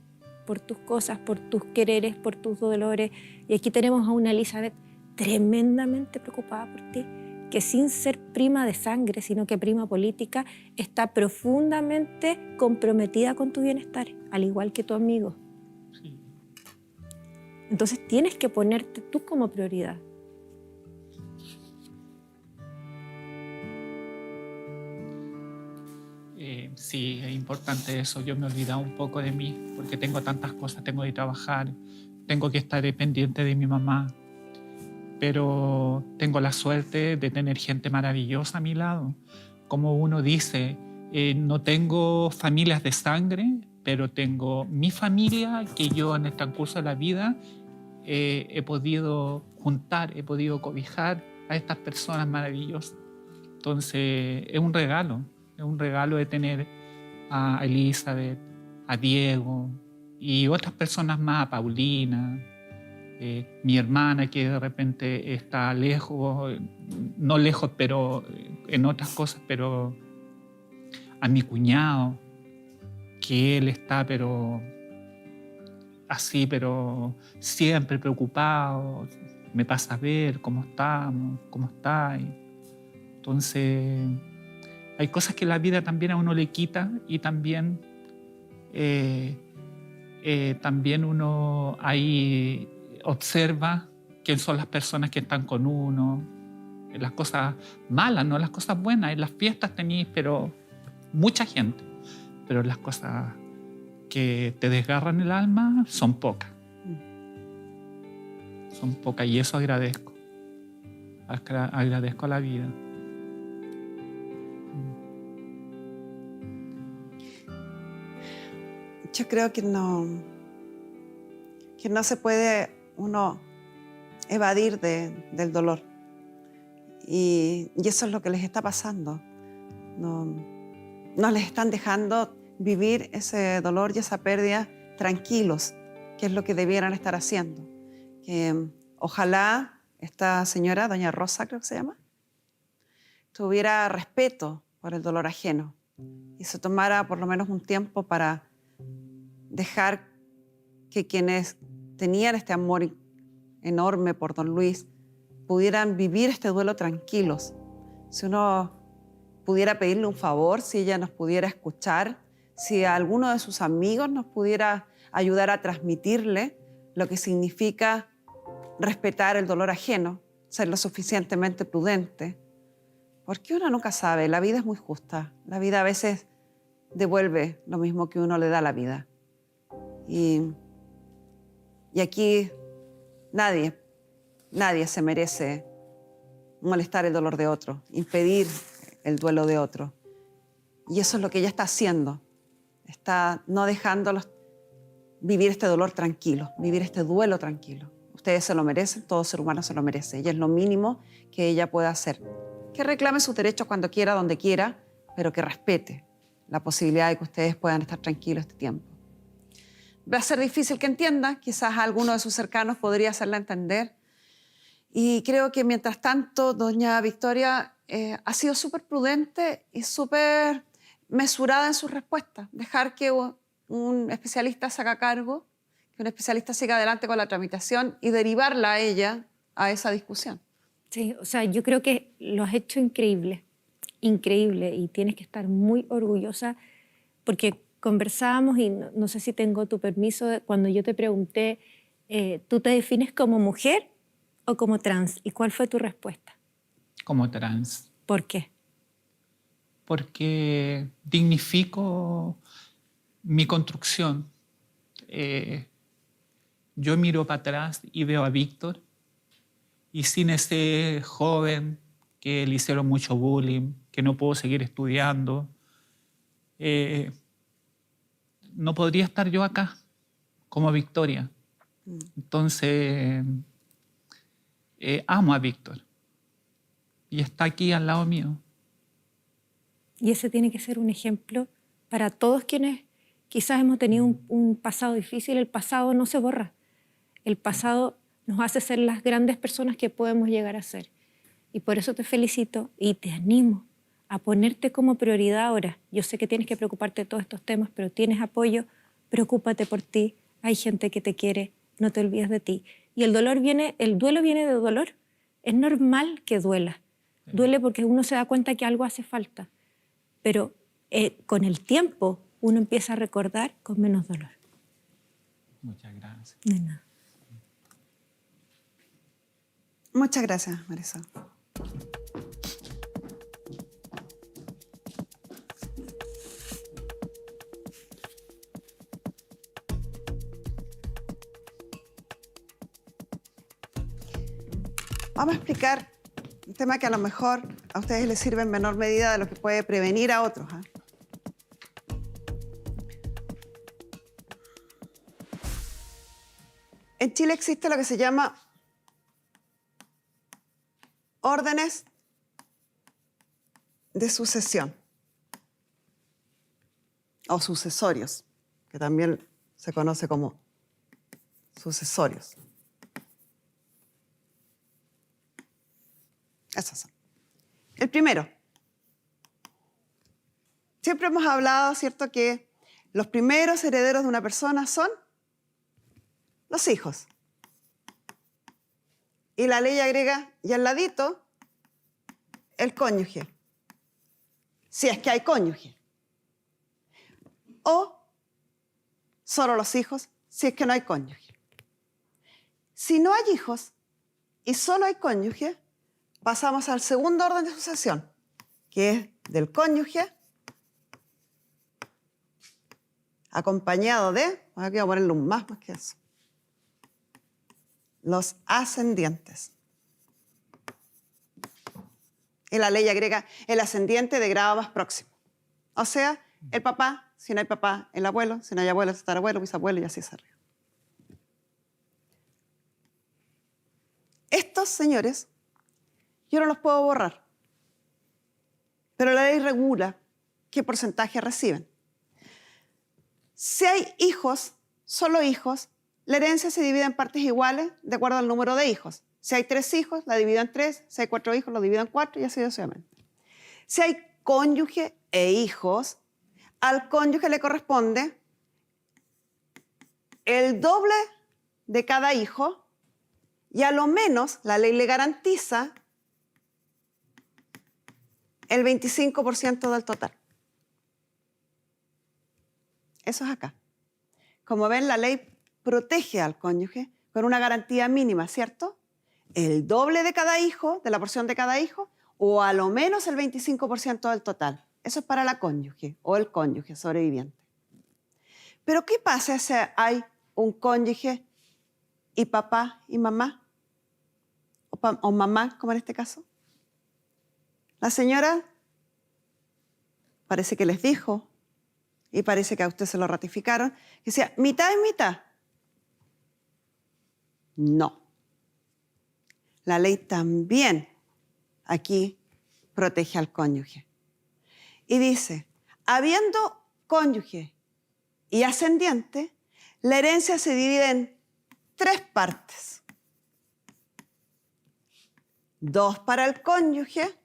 por tus cosas, por tus quereres, por tus dolores. Y aquí tenemos a una Elizabeth tremendamente preocupada por ti, que sin ser prima de sangre, sino que prima política, está profundamente comprometida con tu bienestar, al igual que tu amigo. Sí. Entonces tienes que ponerte tú como prioridad. Sí, es importante eso. Yo me he olvidado un poco de mí porque tengo tantas cosas, tengo que trabajar, tengo que estar pendiente de mi mamá, pero tengo la suerte de tener gente maravillosa a mi lado. Como uno dice, no tengo familias de sangre, pero tengo mi familia que yo en el transcurso de la vida he podido juntar, he podido cobijar a estas personas maravillosas. Entonces es un regalo de tener a Elizabeth, a Diego y otras personas más, a Paulina, mi hermana que de repente está lejos, no lejos, pero en otras cosas, pero a mi cuñado, que él está, pero así, pero siempre preocupado, me pasa a ver cómo estamos, cómo está. Entonces, hay cosas que la vida también a uno le quita y también, también uno ahí observa quién son las personas que están con uno, las cosas malas, no las cosas buenas. En las fiestas tenéis, pero mucha gente, pero las cosas que te desgarran el alma son pocas. Son pocas y eso agradezco. Agradezco a la vida. Yo creo que no se puede uno evadir del dolor. Y eso es lo que les está pasando. No les están dejando vivir ese dolor y esa pérdida tranquilos, que es lo que debieran estar haciendo. Que ojalá esta señora, doña Rosa creo que se llama, tuviera respeto por el dolor ajeno y se tomara por lo menos un tiempo para dejar que quienes tenían este amor enorme por don Luis pudieran vivir este duelo tranquilos. Si uno pudiera pedirle un favor, si ella nos pudiera escuchar, si alguno de sus amigos nos pudiera ayudar a transmitirle lo que significa respetar el dolor ajeno, ser lo suficientemente prudente. Porque uno nunca sabe, la vida es muy justa. La vida a veces devuelve lo mismo que uno le da a la vida. Y aquí nadie se merece molestar el dolor de otro, impedir el duelo de otro. Y eso es lo que ella está haciendo. Está no dejándolos vivir este dolor tranquilo, vivir este duelo tranquilo. Ustedes se lo merecen, todo ser humano se lo merece. Y es lo mínimo que ella puede hacer. Que reclame sus derechos cuando quiera, donde quiera, pero que respete la posibilidad de que ustedes puedan estar tranquilos este tiempo. Va a ser difícil que entienda, quizás a alguno de sus cercanos podría hacerla entender. Y creo que mientras tanto, doña Victoria ha sido súper prudente y súper mesurada en sus respuestas. Dejar que un especialista se haga cargo, que un especialista siga adelante con la tramitación y derivarla a ella a esa discusión. Sí, o sea, yo creo que lo has hecho increíble, increíble, y tienes que estar muy orgullosa porque conversábamos y no sé si tengo tu permiso cuando yo te pregunté, ¿tú te defines como mujer o como trans? ¿Y cuál fue tu respuesta? Como trans. ¿Por qué? Porque dignifico mi construcción. Yo miro para atrás y veo a Víctor, y sin ese joven que le hicieron mucho bullying, que no pudo seguir estudiando, no podría estar yo acá como Victoria. Entonces, amo a Víctor y está aquí al lado mío. Y ese tiene que ser un ejemplo para todos quienes quizás hemos tenido un pasado difícil. El pasado no se borra. El pasado nos hace ser las grandes personas que podemos llegar a ser. Y por eso te felicito y te animo a ponerte como prioridad ahora. Yo sé que tienes que preocuparte de todos estos temas, pero tienes apoyo, preocúpate por ti. Hay gente que te quiere, no te olvides de ti. Y el duelo viene de dolor. Es normal que duela. Duele porque uno se da cuenta que algo hace falta. Pero con el tiempo uno empieza a recordar con menos dolor. Muchas gracias. No hay nada. Muchas gracias, Marisol. Vamos a explicar un tema que a lo mejor a ustedes les sirve en menor medida de lo que puede prevenir a otros. En Chile existe lo que se llama órdenes de sucesión o sucesorios, que también se conoce como sucesorios. Esos son. El primero. Siempre hemos hablado, ¿cierto?, que los primeros herederos de una persona son los hijos. Y la ley agrega, y al ladito, el cónyuge. Si es que hay cónyuge. O solo los hijos, si es que no hay cónyuge. Si no hay hijos y solo hay cónyuge, pasamos al segundo orden de sucesión, que es del cónyuge, acompañado de, aquí voy a ponerle un más que eso, los ascendientes. Y la ley agrega el ascendiente de grado más próximo. O sea, el papá, si no hay papá, el abuelo, si no hay abuelo, tatarabuelo, bisabuelo y así hacia arriba. Estos señores, yo no los puedo borrar, pero la ley regula qué porcentaje reciben. Si hay hijos, solo hijos, la herencia se divide en partes iguales de acuerdo al número de hijos. Si hay 3 hijos, la divido en 3. Si hay 4 hijos, lo divido en 4 y así sucesivamente. Si hay cónyuge e hijos, al cónyuge le corresponde el doble de cada hijo y a lo menos la ley le garantiza el 25% del total. Eso es acá. Como ven, la ley protege al cónyuge con una garantía mínima, ¿cierto? El doble de cada hijo, de la porción de cada hijo, o a lo menos el 25% del total. Eso es para la cónyuge o el cónyuge sobreviviente. Pero ¿qué pasa si hay un cónyuge y papá y mamá? O mamá, como en este caso. La señora parece que les dijo, y parece que a usted se lo ratificaron, que decía, mitad y mitad. No. La ley también aquí protege al cónyuge. Y dice, habiendo cónyuge y ascendiente, la herencia se divide en 3 partes. 2 para el cónyuge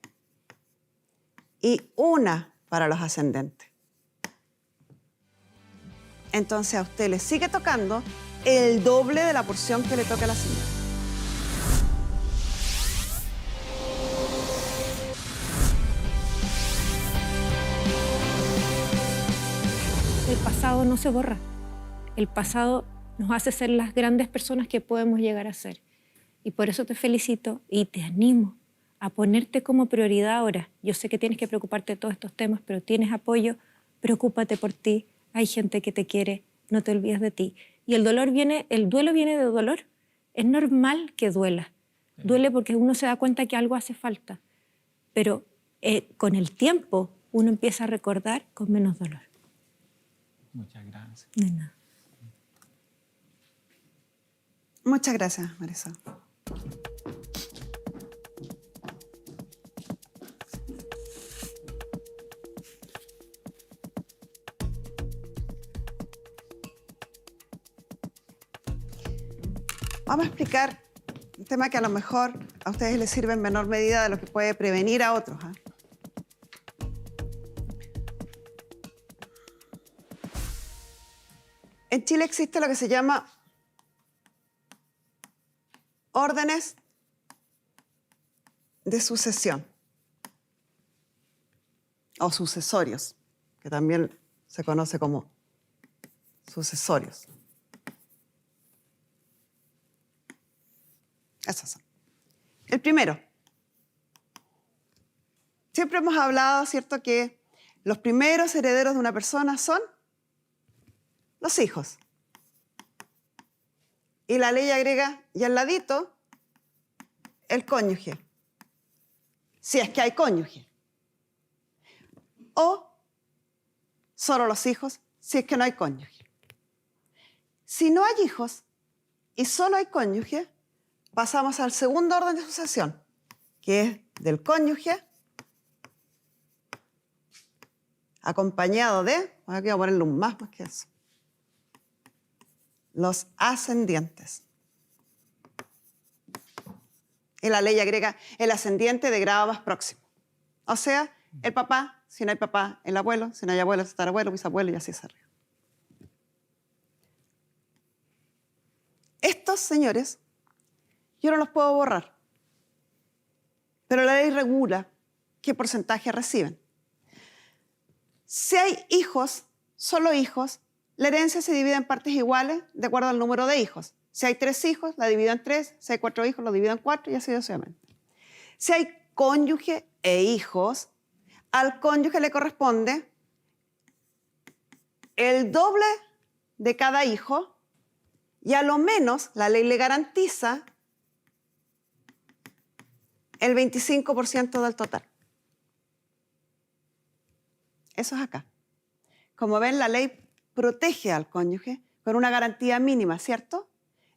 y 1 para los ascendentes. Entonces a usted le sigue tocando el doble de la porción que le toca a la señora. El pasado no se borra. El pasado nos hace ser las grandes personas que podemos llegar a ser. Y por eso te felicito y te animo a ponerte como prioridad ahora. Yo sé que tienes que preocuparte de todos estos temas, pero tienes apoyo, preocúpate por ti. Hay gente que te quiere, no te olvides de ti. Y el duelo viene de dolor. Es normal que duela. Duele porque uno se da cuenta que algo hace falta. Pero con el tiempo uno empieza a recordar con menos dolor. Muchas gracias. No hay nada. Muchas gracias, Marisol. Vamos a explicar un tema que a lo mejor a ustedes les sirve en menor medida de lo que puede prevenir a otros. En Chile existe lo que se llama órdenes de sucesión o sucesorios, que también se conoce como sucesorios. Esos son. El primero. Siempre hemos hablado, ¿cierto?, que los primeros herederos de una persona son los hijos. Y la ley agrega, y al ladito, el cónyuge. Si es que hay cónyuge. O solo los hijos, si es que no hay cónyuge. Si no hay hijos y solo hay cónyuge, pasamos al segundo orden de sucesión, que es del cónyuge, acompañado de, aquí voy a ponerle un más que eso, los ascendientes. Y la ley agrega el ascendiente de grado más próximo. O sea, el papá, si no hay papá, el abuelo, si no hay abuelo, tatarabuelo, bisabuelo y así hacia arriba. Estos señores, yo no los puedo borrar, pero la ley regula qué porcentaje reciben. Si hay hijos, solo hijos, la herencia se divide en partes iguales de acuerdo al número de hijos. Si hay 3 hijos, la divido en 3. Si hay 4 hijos, lo divido en 4 y así sucesivamente. Si hay cónyuge e hijos, al cónyuge le corresponde el doble de cada hijo y a lo menos la ley le garantiza el 25% del total. Eso es acá. como ven, la ley protege al cónyuge con una garantía mínima, ¿cierto?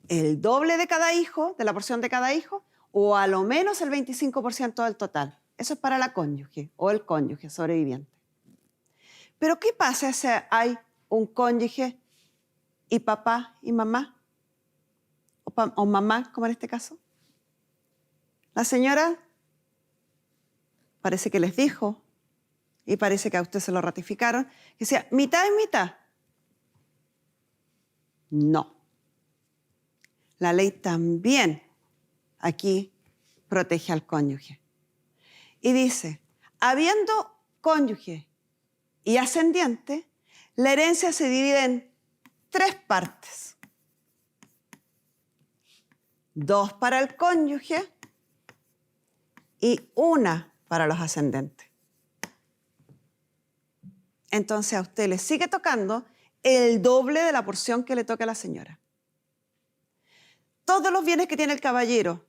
El doble de cada hijo, de la porción de cada hijo, o a lo menos el 25% del total. Eso es para la cónyuge o el cónyuge sobreviviente. Pero ¿qué pasa si hay un cónyuge y papá y mamá? O mamá, como en este caso. La señora parece que les dijo, y parece que a usted se lo ratificaron, que decía, mitad y mitad. No. La ley también aquí protege al cónyuge. Y dice, habiendo cónyuge y ascendiente, la herencia se divide en 3 partes. 2 para el cónyuge y 1 para los ascendentes. Entonces a usted le sigue tocando el doble de la porción que le toca a la señora. Todos los bienes que tiene el caballero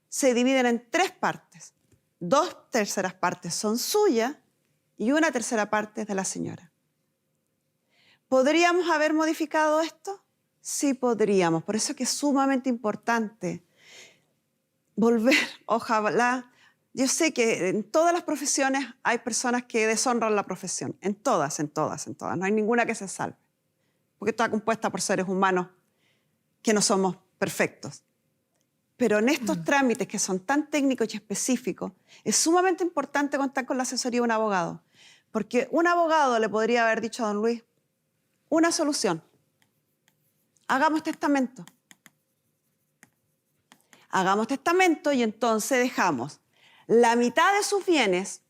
se dividen en 3 partes. 2/3 partes son suyas y 1/3 parte es de la señora. ¿Podríamos haber modificado esto? Sí podríamos. Por eso es que es sumamente importante volver, ojalá. Yo sé que en todas las profesiones hay personas que deshonran la profesión. En todas. No hay ninguna que se salve. Porque está compuesta por seres humanos que no somos perfectos. Pero en estos trámites que son tan técnicos y específicos, es sumamente importante contar con la asesoría de un abogado. Porque un abogado le podría haber dicho a don Luis, una solución. Hagamos testamento. Hagamos testamento y entonces dejamos la mitad de sus bienes,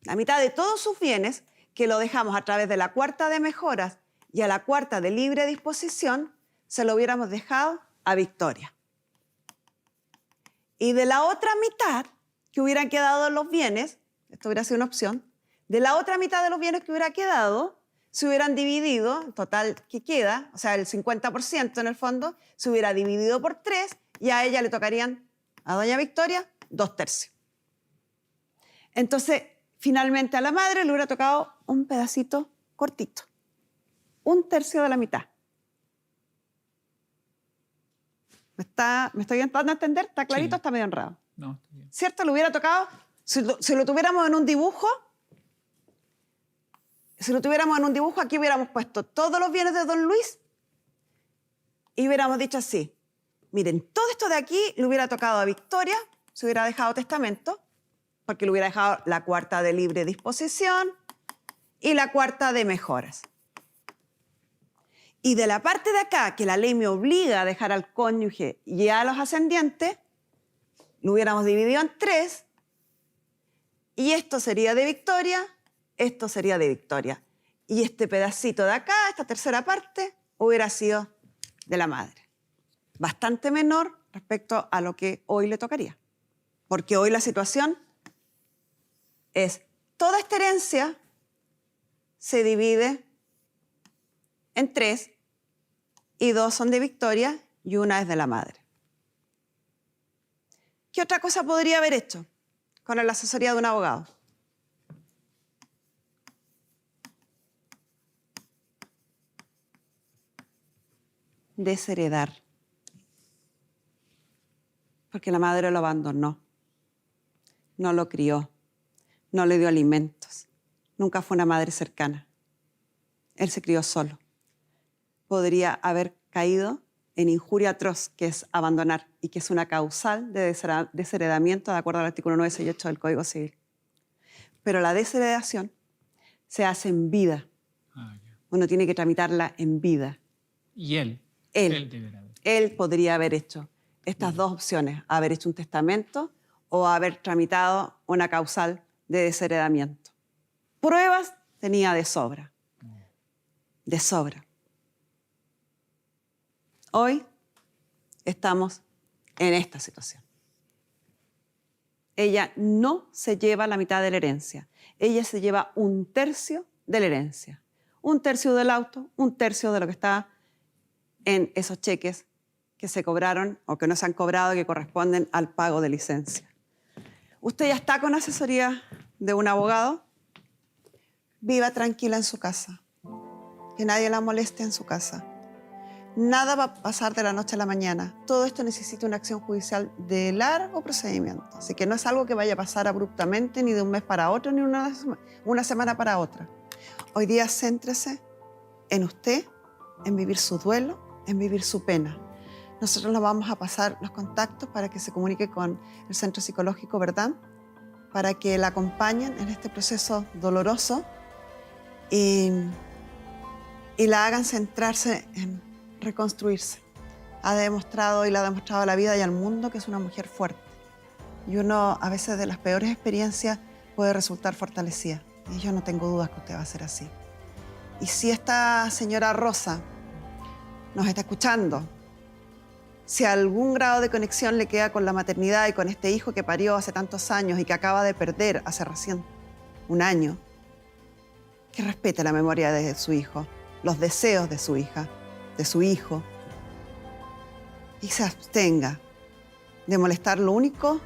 la mitad de todos sus bienes, que lo dejamos a través de la cuarta de mejoras y a la cuarta de libre disposición, se lo hubiéramos dejado a Victoria. Y de la otra mitad que hubieran quedado en los bienes, esto hubiera sido una opción, de la otra mitad de los bienes que hubiera quedado, se hubieran dividido, el total que queda, o sea, el 50% en el fondo, se hubiera dividido por 3 y a ella le tocarían, a doña Victoria, 2/3. Entonces, finalmente a la madre le hubiera tocado un pedacito cortito, 1/3 de la mitad. ¿Me estoy intentando entender? ¿Está clarito? Sí. Está medio enredado. No, está bien. ¿Cierto? Le hubiera tocado, si lo tuviéramos en un dibujo, aquí hubiéramos puesto todos los bienes de don Luis y hubiéramos dicho así, miren, todo esto de aquí le hubiera tocado a Victoria, se hubiera dejado testamento, porque le hubiera dejado la cuarta de libre disposición y la cuarta de mejoras. Y de la parte de acá, que la ley me obliga a dejar al cónyuge y a los ascendientes, lo hubiéramos dividido en 3, y esto sería de Victoria, esto sería de Victoria. Y este pedacito de acá, esta tercera parte, hubiera sido de la madre. Bastante menor respecto a lo que hoy le tocaría. Porque hoy la situación es, toda esta herencia se divide en 3 y 2 son de Victoria y 1 es de la madre. ¿Qué otra cosa podría haber hecho con la asesoría de un abogado? Desheredar. Porque la madre lo abandonó, no lo crió, no le dio alimentos, nunca fue una madre cercana. Él se crió solo. Podría haber caído en injuria atroz, que es abandonar y que es una causal de desheredamiento de acuerdo al artículo 968 del Código Civil. Pero la desheredación se hace en vida. Ah, ya. Uno tiene que tramitarla en vida. Y él Él deberá haber. Él podría haber hecho estas 2 opciones, haber hecho un testamento o haber tramitado una causal de desheredamiento. Pruebas tenía de sobra. De sobra. Hoy estamos en esta situación. Ella no se lleva la mitad de la herencia. Ella se lleva 1/3 de la herencia. 1/3 del auto, 1/3 de lo que está en esos cheques que se cobraron o que no se han cobrado y que corresponden al pago de licencia. ¿Usted ya está con asesoría de un abogado? viva tranquila en su casa, que nadie la moleste en su casa. Nada va a pasar de la noche a la mañana. Todo esto necesita una acción judicial de largo procedimiento. Así que no es algo que vaya a pasar abruptamente, ni de un mes para otro, ni una semana para otra. Hoy día céntrese en usted, en vivir su duelo, en vivir su pena. Nosotros le vamos a pasar los contactos para que se comunique con el Centro Psicológico Verdad, para que la acompañen en este proceso doloroso y la hagan centrarse en reconstruirse. Ha demostrado y le ha demostrado a la vida y al mundo que es una mujer fuerte. Y uno, a veces, de las peores experiencias puede resultar fortalecida. Y yo no tengo dudas que usted va a ser así. Y si esta señora Rosa nos está escuchando, si algún grado de conexión le queda con la maternidad y con este hijo que parió hace tantos años y que acaba de perder hace recién un año, que respete la memoria de su hijo, los deseos de su hija, de su hijo, y se abstenga de molestar lo único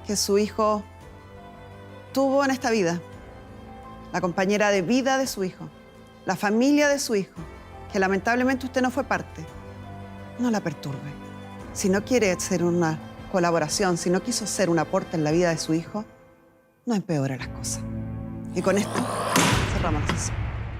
que su hijo tuvo en esta vida, la compañera de vida de su hijo, la familia de su hijo, que lamentablemente usted no fue parte. No la perturbe. Si no quiere ser una colaboración, si no quiso ser un aporte en la vida de su hijo, no empeore las cosas. Y con esto cerramos la sesión.